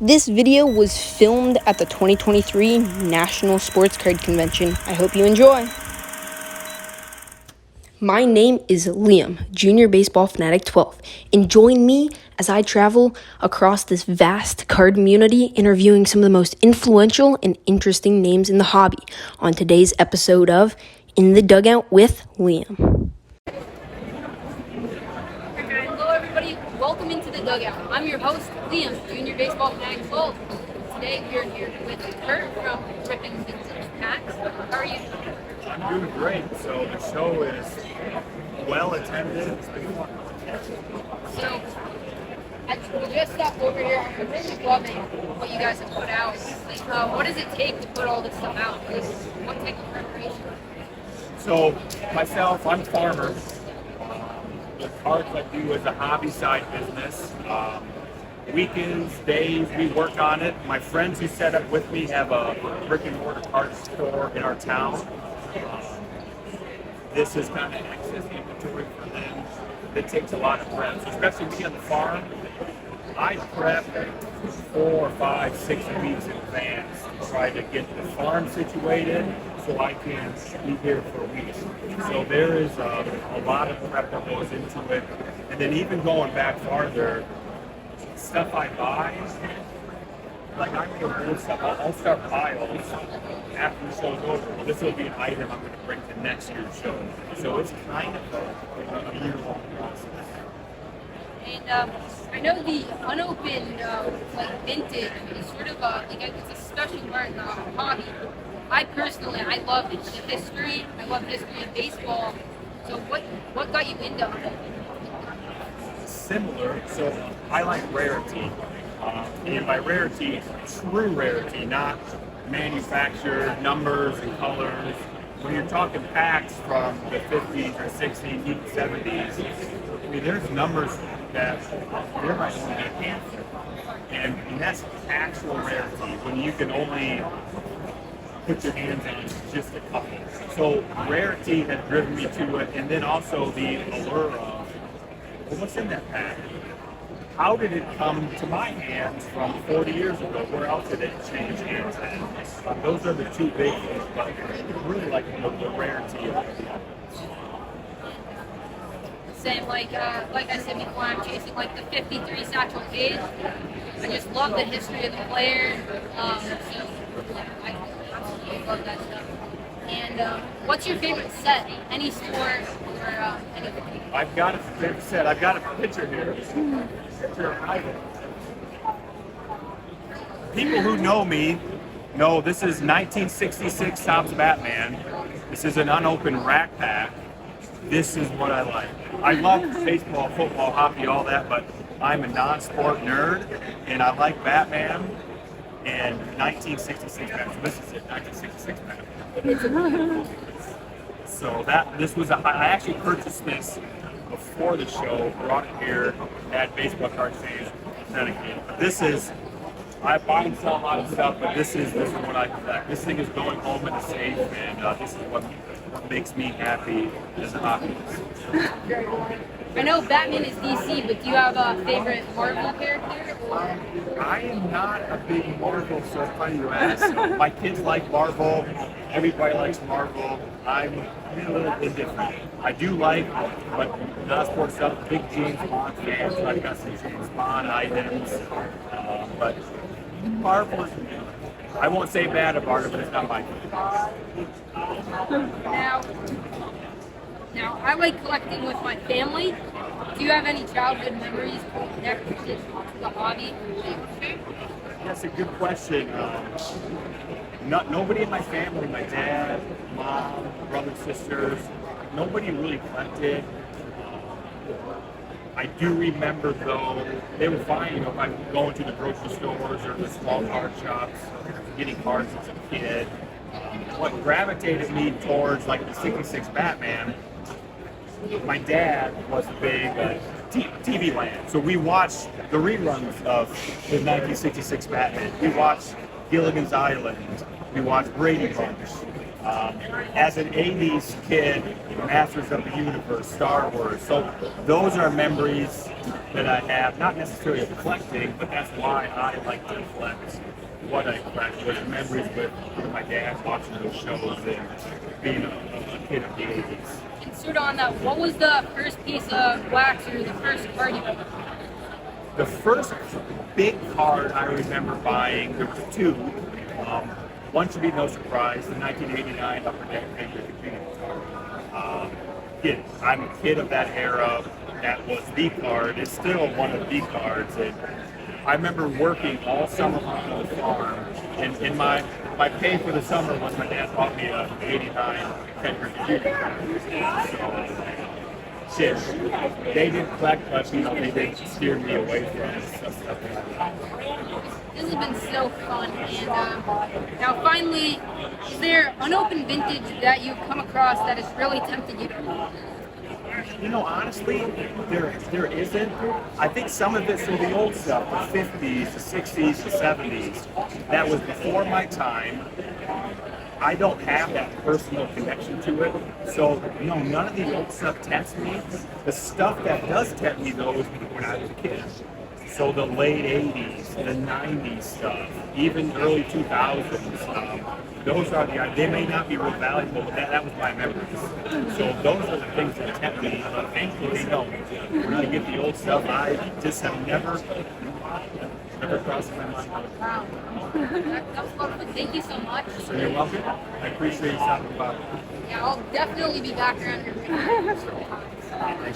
This video was filmed at the 2023 National Sports Card Convention. I hope you enjoy. My name is Liam, Junior Baseball Fanatic 12, and join me as I travel across this vast card community interviewing some of the most influential and interesting names in the hobby on today's episode of In the Dugout with Liam. Hello everybody, welcome into the Dugout. I'm your host, Liam, Junior Baseball Fanatic 12. Today we are here with Kurt from Ripping Vintage Packs. How are you? I'm doing great. So the show is well attended. It's been fun. So, we just stopped over here. I'm really loving what you guys have put out. What does it take to put all this stuff out? What type of preparation? So myself, I'm a farmer. The cards I do is a hobby side business. Weekends, days, we work on it. My friends who set up with me have a brick and mortar card store in our town. This is kind of excess inventory for them. It takes a lot of prep, so especially me on the farm. I prep 4, 5, 6 weeks in advance to try to get the farm situated so I can be here for a week. So there is a lot of prep that goes into it. And then even going back farther, stuff I buy, like I may old stuff, I'll start piles after the show's over. Well, this will be an item I'm going to bring to next year's show. So it's kind of a year-long process. And I know the unopened vintage is sort of it's a special part in the hobby. I love the history. I love history of baseball. So what got you into unopened? Similar. So I like rarity. And by rarity, true rarity, not manufactured numbers and colors. When you're talking packs from the 50s or 60s, even 70s, I mean, there's numbers that there might only be a handful. And that's actual rarity, when you can only put your hands on just a couple. So rarity had driven me to it, and then also the allure of, well, what's in that pack? How did it come to my hands from 40 years ago? Where else did it change hands at? Those are the two big things, but I really like the rarity of it. Same, like I said before, I'm chasing like the 53 Satchel Cage. I just love the history of the player. So I absolutely love that stuff. And what's your favorite set? Any sport or anything? I've got a favorite set. I've got a picture here. Picture of Ivan. People who know me know this is 1966 Topps Batman. This is an unopened rack pack. This is what I like. I love baseball, football, hockey, all that, but I'm a non-sport nerd, and I like Batman and 1966 Batman. So this is it, 1966 Batman. So I actually purchased this before the show, brought it here at Baseball Card Exchange, Connecticut. But this is, I buy and sell a lot of stuff, but this is what I collect. This thing is going home in the safe, and this is what makes me happy as a hobbyist. I know Batman is DC, but do you have a favorite Marvel character? I am not a big Marvel, so it's funny you ask. My kids like Marvel. Everybody likes Marvel. I'm a little indifferent. I do like, but not sports stuff, big James Bond fans. So I've got some James Bond items. But Marvel is, I won't say bad about it, but it's not my favorite. Now, I like collecting with my family. Do you have any childhood memories connected to the hobby? That's a good question. Nobody in my family, my dad, mom, brothers, sisters, nobody really collected. I do remember though, they were fine, if I'm going to the grocery stores or the small card shops, getting cards as a kid. What gravitated me towards like the 66 Batman, my dad was a big TV land. So we watched the reruns of the 1966 Batman. We watched Gilligan's Island. We watched Brady Bunch. As an 80s kid, Masters of the Universe, Star Wars. So those are memories that I have, not necessarily of collecting, but that's why I like to collect what I collect, was memories with my dad watching those shows and being a kid of the 80s. And sort of on that, what was the first piece of wax or the first card you ever bought? The first big card I remember buying, there was two. One should be no surprise, the 1989 Upper Deck Figure Community card. Again, I'm a kid of that era. That was the card. It's still one of the cards. And I remember working all summer on the farm, and my pay for the summer was my dad bought me a 89 Fenrir Community card. So, shit, they didn't collect, but they did steer me away from stuff like that. This has been so fun, and now finally, is there unopened vintage that you've come across that has really tempted you to? Honestly, there isn't. I think some of it's from the old stuff, the 50s, the 60s, the 70s. That was before my time. I don't have that personal connection to it. So, none of the old stuff tempts me. The stuff that does tempt me, though, is when I was a kid. So the late 80s, the 90s stuff, even early 2000s, those are they may not be real valuable, but that was my memories. So those are the things that tempt me. But thankfully, no. When I get the old stuff, I just have never crossed my mind. Wow. That was fun, but thank you so much. So you're welcome. I appreciate you stopping by. Yeah, I'll definitely be back around here. Thanks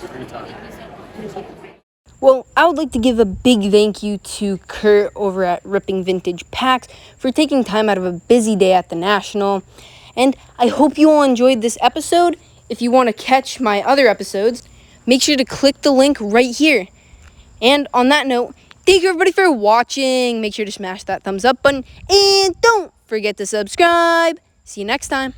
for your time. Thank you so much. Well, I would like to give a big thank you to Kurt over at Ripping Vintage Packs for taking time out of a busy day at the National. And I hope you all enjoyed this episode. If you want to catch my other episodes, make sure to click the link right here. And on that note, thank you everybody for watching. Make sure to smash that thumbs up button. And don't forget to subscribe. See you next time.